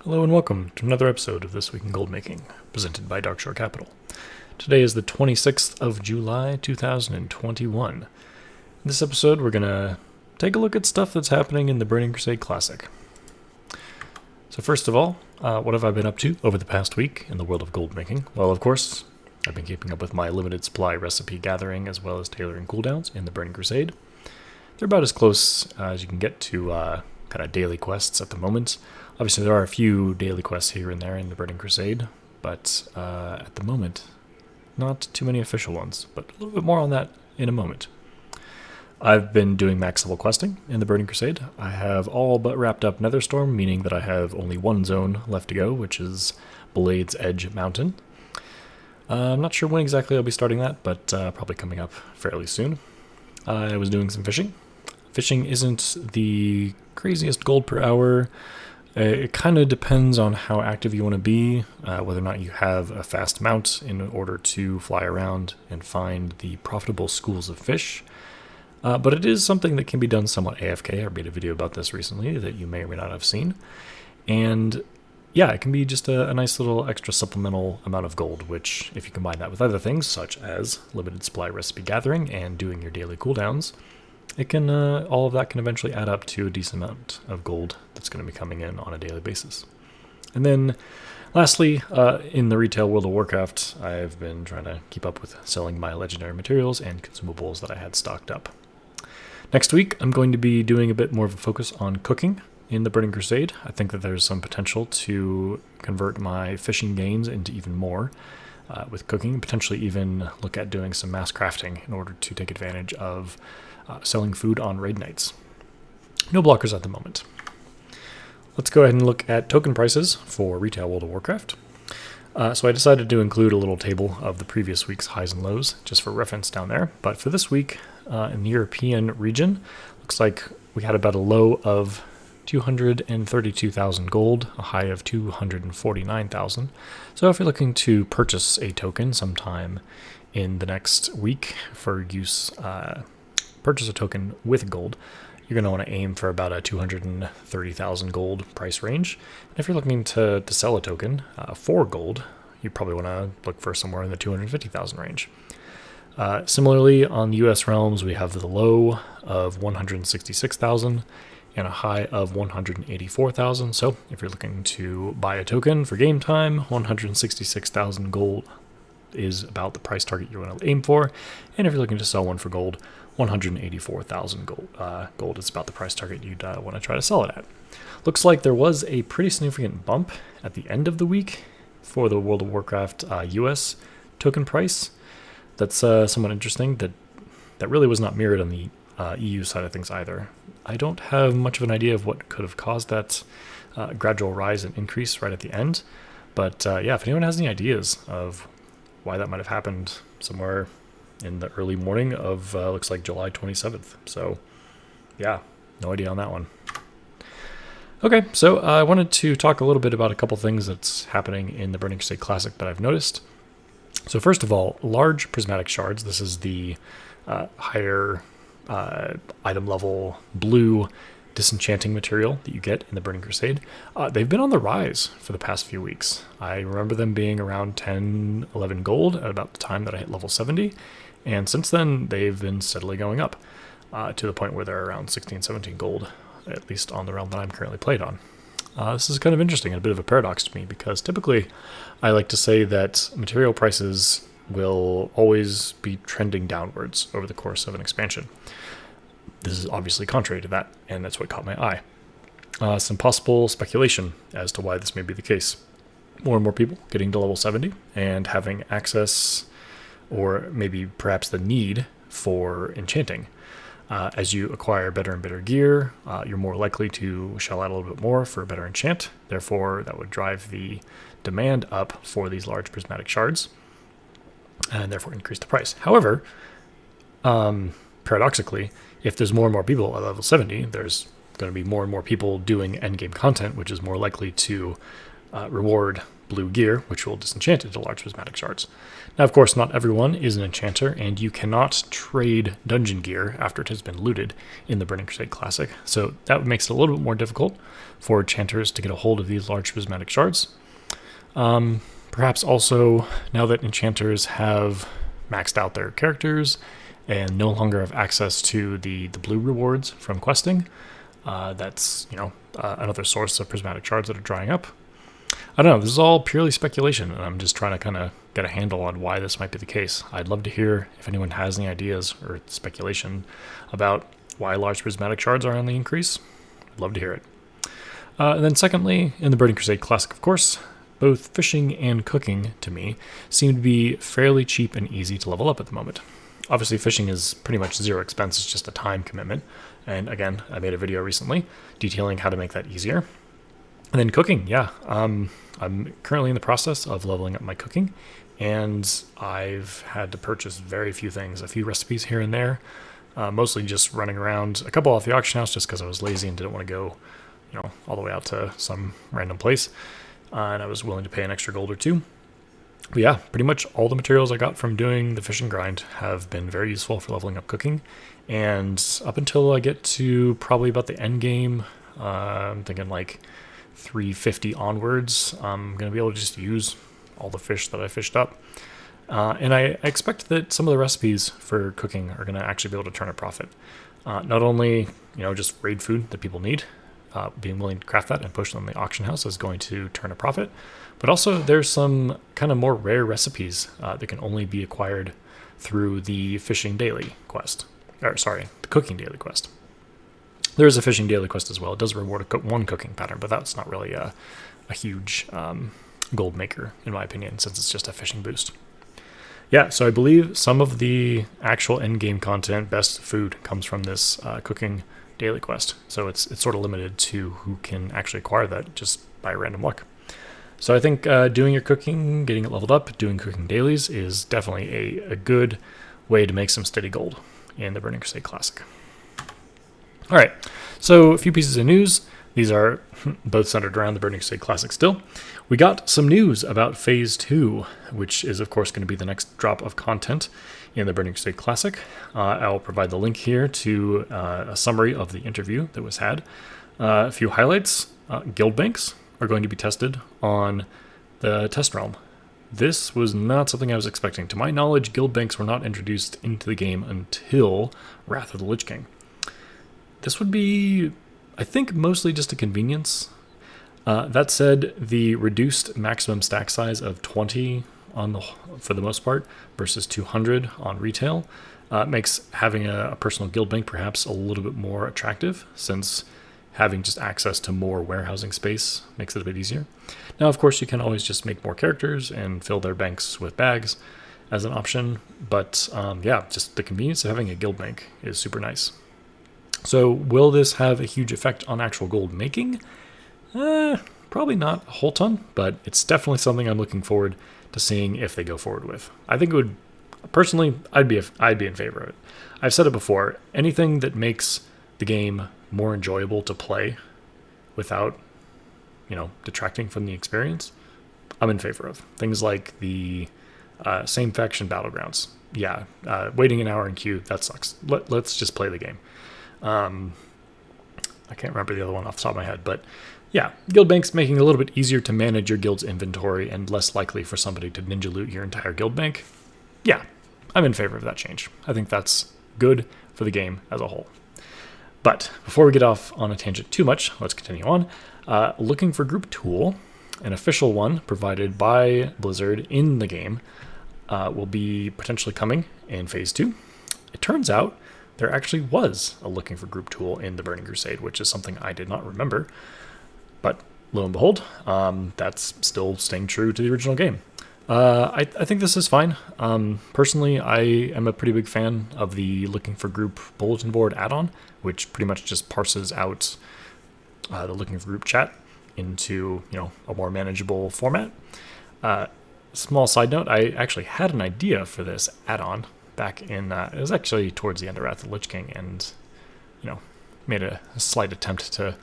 Hello and welcome to another episode of This Week in Goldmaking, presented by Darkshorecapital. Today is the 26th of July, 2021. In this episode, we're going to take a look at stuff that's happening in the Burning Crusade Classic. So first of all, what have I been up to over the past week in the world of goldmaking? Well, of course, I've been keeping up with my limited supply recipe gathering as well as tailoring cooldowns in the Burning Crusade. They're about as close as you can get to kind of daily quests at the moment. Obviously, there are a few daily quests here and there in the Burning Crusade, but at the moment, not too many official ones, but a little bit more on that in a moment. I've been doing max level questing in the Burning Crusade. I have all but wrapped up Netherstorm, meaning that I have only one zone left to go, which is Blade's Edge Mountain. I'm not sure when exactly I'll be starting that, but probably coming up fairly soon. I was doing some fishing. Fishing isn't the craziest gold per hour. It kind of depends on how active you want to be, whether or not you have a fast mount in order to fly around and find the profitable schools of fish. But it is something that can be done somewhat AFK. I made a video about this recently that you may or may not have seen. And yeah, it can be just a nice little extra supplemental amount of gold, which if you combine that with other things such as limited supply recipe gathering and doing your daily cooldowns, it can all of that can eventually add up to a decent amount of gold that's going to be coming in on a daily basis. And then lastly, in the retail World of Warcraft, I've been trying to keep up with selling my legendary materials and consumables that I had stocked up. Next week, I'm going to be doing a bit more of a focus on cooking in the Burning Crusade. I think that there's some potential to convert my fishing gains into even more with cooking, potentially even look at doing some mass crafting in order to take advantage of selling food on raid nights. No blockers at the moment. Let's go ahead and look at token prices for retail World of Warcraft. So I decided to include a little table of the previous week's highs and lows just for reference down there. But for this week in the European region, looks like we had about a low of 232,000 gold, a high of 249,000. So if you're looking to purchase a token sometime in the next week for use, purchase a token with gold, you're going to want to aim for about a 230,000 gold price range. And if you're looking to sell a token for gold, you probably want to look for somewhere in the 250,000 range. Similarly, on the US realms, we have the low of 166,000 and a high of 184,000. So if you're looking to buy a token for game time, 166,000 gold is about the price target you want to aim for. And if you're looking to sell one for gold, 184,000 gold is about the price target you'd want to try to sell it at. Looks like there was a pretty significant bump at the end of the week for the World of Warcraft US token price. That's somewhat interesting. That really was not mirrored on the EU side of things either. I don't have much of an idea of what could have caused that gradual rise and increase right at the end. But yeah, if anyone has any ideas of why that might have happened somewhere in the early morning of, looks like July 27th. So yeah, no idea on that one. Okay, so I wanted to talk a little bit about a couple things that's happening in the Burning Crusade Classic that I've noticed. So first of all, large prismatic shards. This is the higher item level blue disenchanting material that you get in the Burning Crusade. They've been on the rise for the past few weeks. I remember them being around 10, 11 gold at about the time that I hit level 70. And since then, they've been steadily going up to the point where they're around 16, 17 gold, at least on the realm that I'm currently played on. This is kind of interesting and a bit of a paradox to me because typically I like to say that material prices will always be trending downwards over the course of an expansion. This is obviously contrary to that, and that's what caught my eye. Some possible speculation as to why this may be the case. More and more people getting to level 70 and having access or maybe perhaps the need for enchanting. As you acquire better and better gear, you're more likely to shell out a little bit more for a better enchant. Therefore, that would drive the demand up for these large prismatic shards and therefore increase the price. However, paradoxically, if there's more and more people at level 70, there's going to be more and more people doing endgame content, which is more likely to reward blue gear, which will disenchant into large prismatic shards. Now, of course, not everyone is an enchanter, and you cannot trade dungeon gear after it has been looted in the Burning Crusade Classic, so that makes it a little bit more difficult for enchanters to get a hold of these large prismatic shards. Perhaps also, now that enchanters have maxed out their characters and no longer have access to the blue rewards from questing, that's, another source of prismatic shards that are drying up. I don't know, this is all purely speculation, and I'm just trying to kind of get a handle on why this might be the case. I'd love to hear if anyone has any ideas or speculation about why large prismatic shards are on the increase. I'd love to hear it. And then secondly, in the Burning Crusade Classic, of course, both fishing and cooking, to me, seem to be fairly cheap and easy to level up at the moment. Obviously, fishing is pretty much zero expense, it's just a time commitment. And again, I made a video recently detailing how to make that easier. And then cooking, I'm currently in the process of leveling up my cooking, and I've had to purchase very few things, a few recipes here and there, mostly just running around, a couple off the auction house just because I was lazy and didn't want to go, all the way out to some random place. And I was willing to pay an extra gold or two. But yeah, pretty much all the materials I got from doing the fishing grind have been very useful for leveling up cooking. And up until I get to probably about the end game, I'm thinking like 350 onwards, I'm going to be able to just use all the fish that I fished up. And I expect that some of the recipes for cooking are going to actually be able to turn a profit. Not only, just raid food that people need, being willing to craft that and push them in the auction house is going to turn a profit. But also there's some kind of more rare recipes that can only be acquired through the fishing daily quest. The cooking daily quest. There is a fishing daily quest as well. It does reward one cooking pattern, but that's not really a huge gold maker, in my opinion, since it's just a fishing boost. Yeah, so I believe some of the actual end-game content, best food, comes from this cooking daily quest. So it's sort of limited to who can actually acquire that just by random luck. So I think doing your cooking, getting it leveled up, doing cooking dailies is definitely a good way to make some steady gold in the Burning Crusade Classic. All right, so a few pieces of news. These are both centered around the Burning Crusade Classic still. We got some news about Phase 2, which is, of course, going to be the next drop of content in the Burning Crusade Classic. I'll provide the link here to a summary of the interview that was had. A few highlights. Guild banks are going to be tested on the test realm. This was not something I was expecting. To my knowledge, guild banks were not introduced into the game until Wrath of the Lich King. This would be, I think, mostly just a convenience. That said, the reduced maximum stack size of 20 for the most part versus 200 on retail makes having a personal guild bank perhaps a little bit more attractive, since having just access to more warehousing space makes it a bit easier. Now, of course, you can always just make more characters and fill their banks with bags as an option, but just the convenience of having a guild bank is super nice. So will this have a huge effect on actual gold making? Probably not a whole ton, but it's definitely something I'm looking forward to seeing if they go forward with. I think it would, personally, I'd be in favor of it. I've said it before, anything that makes the game more enjoyable to play without, detracting from the experience, I'm in favor of. Things like the same faction battlegrounds. Yeah, waiting an hour in queue, that sucks. Let's just play the game. I can't remember the other one off the top of my head, but yeah, guild banks making it a little bit easier to manage your guild's inventory and less likely for somebody to ninja loot your entire guild bank. Yeah, I'm in favor of that change. I think that's good for the game as a whole. But before we get off on a tangent too much, let's continue on. Looking for group tool, an official one provided by Blizzard in the game, will be potentially coming in Phase 2. It turns out there actually was a looking for group tool in the Burning Crusade, which is something I did not remember. But lo and behold, that's still staying true to the original game. I think this is fine. Personally, I am a pretty big fan of the looking for group bulletin board add-on, which pretty much just parses out the looking for group chat into a more manageable format. Small side note, I actually had an idea for this add-on back in, it was actually towards the end of Wrath of the Lich King, and, made a slight attempt to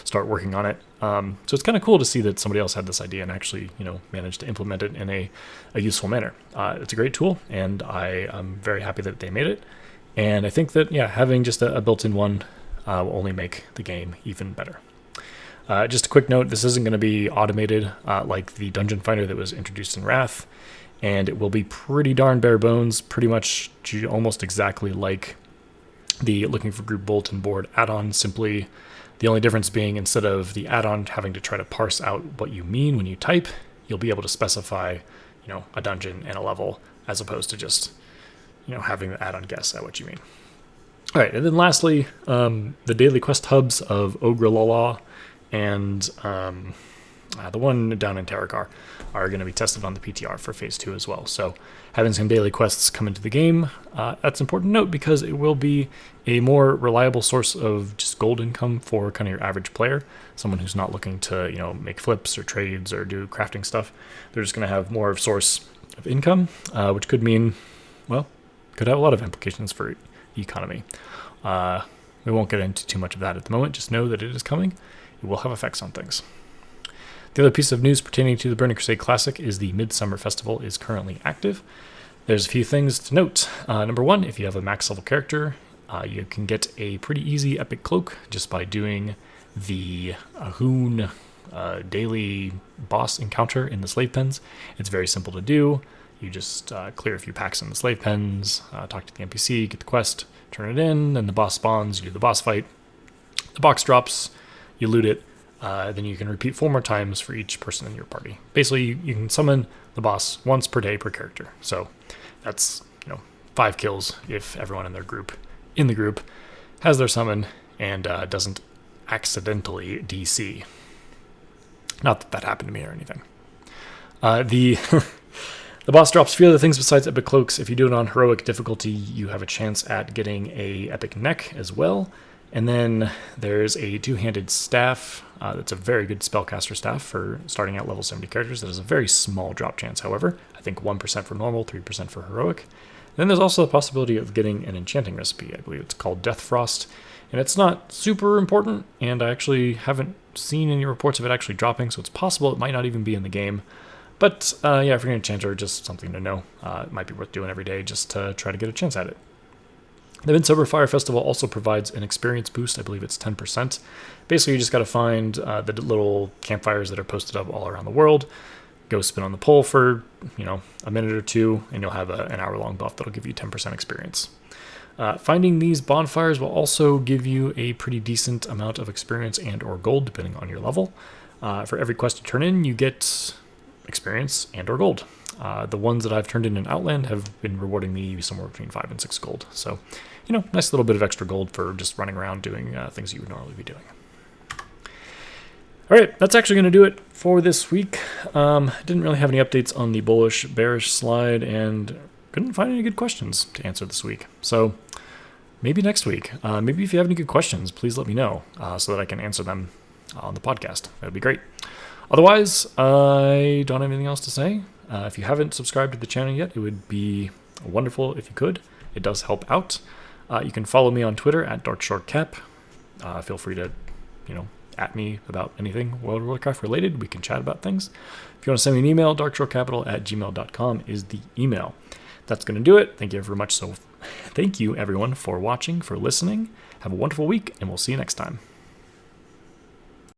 start working on it. So it's kind of cool to see that somebody else had this idea and actually, managed to implement it in a useful manner. It's a great tool, and I am very happy that they made it. And I think that, having just a built-in one will only make the game even better. Just a quick note, this isn't going to be automated like the Dungeon Finder that was introduced in Wrath, and it will be pretty darn bare bones, pretty much almost exactly like the Looking for Group bulletin board add-on, simply the only difference being instead of the add-on having to try to parse out what you mean when you type, you'll be able to specify, a dungeon and a level, as opposed to just, having the add-on guess at what you mean. All right, and then lastly, the daily quest hubs of Ogre and the one down in Terrakar are going to be tested on the PTR for Phase 2 as well. So having some daily quests come into the game, that's important to note because it will be a more reliable source of just gold income for kind of your average player, someone who's not looking to, make flips or trades or do crafting stuff. They're just going to have more of a source of income, which could mean, could have a lot of implications for the economy. We won't get into too much of that at the moment. Just know that it is coming. It will have effects on things. The other piece of news pertaining to the Burning Crusade Classic is the Midsummer Festival is currently active. There's a few things to note. Number one, if you have a max level character, you can get a pretty easy epic cloak just by doing the Ahoon daily boss encounter in the slave pens. It's very simple to do. You just clear a few packs in the slave pens, talk to the NPC, get the quest, turn it in, then the boss spawns, you do the boss fight. The box drops, you loot it, then you can repeat 4 more times for each person in your party. Basically, you can summon the boss once per day per character. So that's 5 kills if everyone in the group has their summon and doesn't accidentally DC. Not that that happened to me or anything. The boss drops a few other things besides epic cloaks. If you do it on heroic difficulty, you have a chance at getting a epic neck as well. And then there's a 2-handed staff that's a very good spellcaster staff for starting at level 70 characters. That has a very small drop chance, however. I think 1% for normal, 3% for heroic. And then there's also the possibility of getting an enchanting recipe. I believe it's called Death Frost. And it's not super important, and I actually haven't seen any reports of it actually dropping, so it's possible it might not even be in the game. But if you're an enchanter, just something to know. It might be worth doing every day just to try to get a chance at it. The Midsummer Fire Festival also provides an experience boost. I believe it's 10%. Basically, you just got to find the little campfires that are posted up all around the world. Go spin on the pole for, a minute or two, and you'll have an hour-long buff that'll give you 10% experience. Finding these bonfires will also give you a pretty decent amount of experience and or gold, depending on your level. For every quest you turn in, you get experience and or gold. The ones that I've turned in Outland have been rewarding me somewhere between 5 and 6 gold. So, nice little bit of extra gold for just running around doing things you would normally be doing. All right, that's actually going to do it for this week. Didn't really have any updates on the bullish bearish slide and couldn't find any good questions to answer this week. So maybe next week. Maybe if you have any good questions, please let me know so that I can answer them on the podcast. That would be great. Otherwise, I don't have anything else to say. If you haven't subscribed to the channel yet, it would be wonderful if you could. It does help out. You can follow me on Twitter at darkshorecap. Feel free to, at me about anything World of Warcraft related. We can chat about things. If you want to send me an email, darkshorecapital@gmail.com is the email. That's going to do it. Thank you very much. Thank you everyone for watching, for listening. Have a wonderful week, and we'll see you next time.